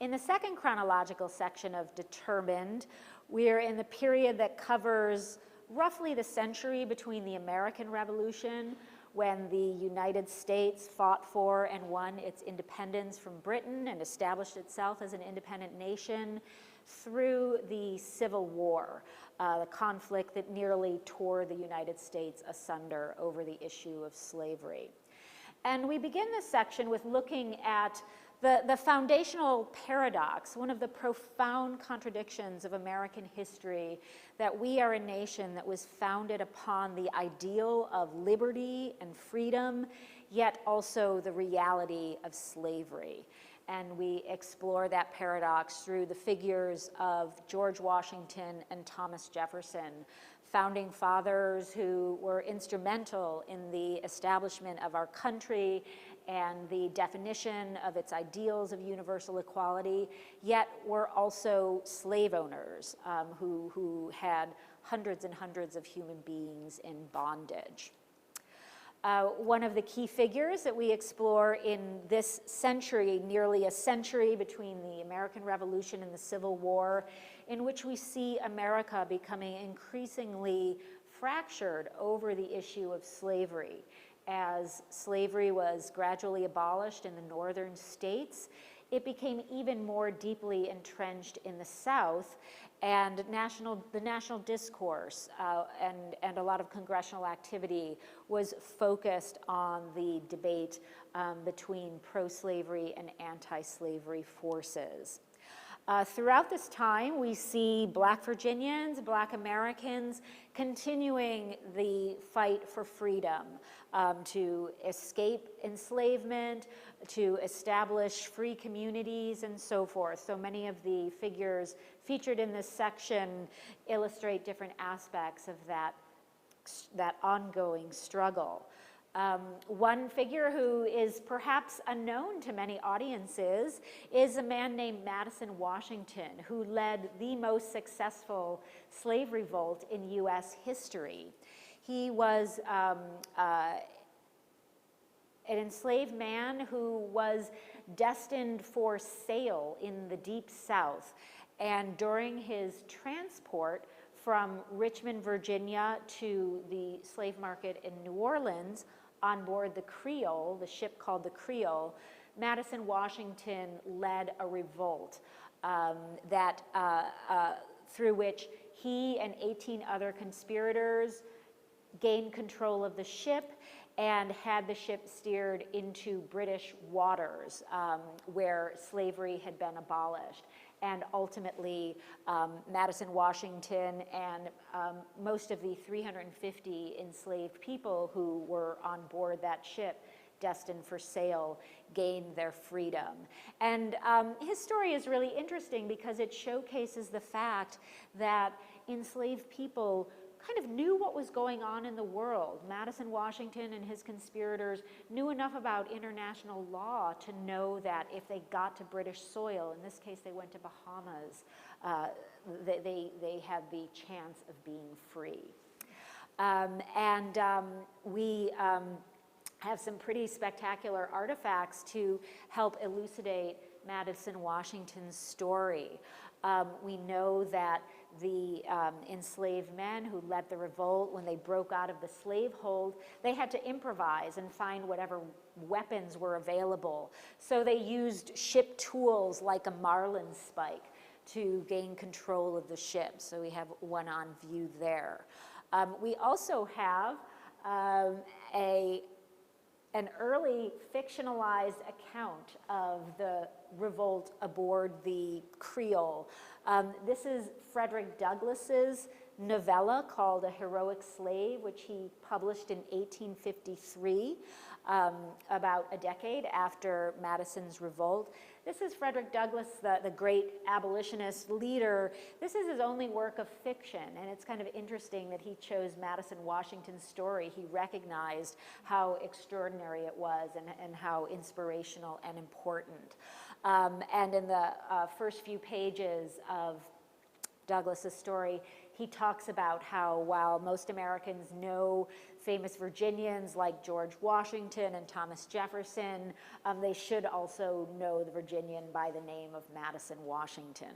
In the second chronological section of Determined, we're in the period that covers roughly the century between the American Revolution, when the United States fought for and won its independence from Britain and established itself as an independent nation, through the Civil War, the conflict that nearly tore the United States asunder over the issue of slavery. And we begin this section with looking at the foundational paradox, one of the profound contradictions of American history, that we are a nation that was founded upon the ideal of liberty and freedom, yet also the reality of slavery. And we explore that paradox through the figures of George Washington and Thomas Jefferson, founding fathers who were instrumental in the establishment of our country and the definition of its ideals of universal equality, yet were also slave owners who had hundreds and hundreds of human beings in bondage. One of the key figures that we explore in this century, nearly a century between the American Revolution and the Civil War, in which we see America becoming increasingly fractured over the issue of slavery. As slavery was gradually abolished in the northern states, it became even more deeply entrenched in the South, and the national discourse and a lot of congressional activity was focused on the debate between pro-slavery and anti-slavery forces. Throughout this time, we see Black Virginians, Black Americans continuing the fight for freedom, to escape enslavement, to establish free communities, and so forth. So many of the figures featured in this section illustrate different aspects of that ongoing struggle. One figure who is perhaps unknown to many audiences is a man named Madison Washington, who led the most successful slave revolt in U.S. history. He was an enslaved man who was destined for sale in the Deep South, and during his transport from Richmond, Virginia to the slave market in New Orleans, on board the Creole, the ship called the Creole, Madison Washington led a revolt through which he and 18 other conspirators gained control of the ship and had the ship steered into British waters where slavery had been abolished. And ultimately, Madison Washington and most of the 350 enslaved people who were on board that ship destined for sale gained their freedom. And his story is really interesting because it showcases the fact that enslaved people kind of knew what was going on in the world. Madison Washington and his conspirators knew enough about international law to know that if they got to British soil, in this case they went to Bahamas, they had the chance of being free. We have some pretty spectacular artifacts to help elucidate Madison Washington's story. We know that the enslaved men who led the revolt, when they broke out of the slavehold, they had to improvise and find whatever weapons were available. So they used ship tools like a marlin spike to gain control of the ship. So we have one on view there. We also have an early fictionalized account of the revolt aboard the Creole. This is Frederick Douglass's novella called A Heroic Slave, which he published in 1853, about a decade after Madison's revolt. This is Frederick Douglass, the great abolitionist leader. This is his only work of fiction, and it's kind of interesting that he chose Madison Washington's story. He recognized how extraordinary it was and how inspirational and important. And in the first few pages of Douglass's story, he talks about how while most Americans know famous Virginians like George Washington and Thomas Jefferson, they should also know the Virginian by the name of Madison Washington.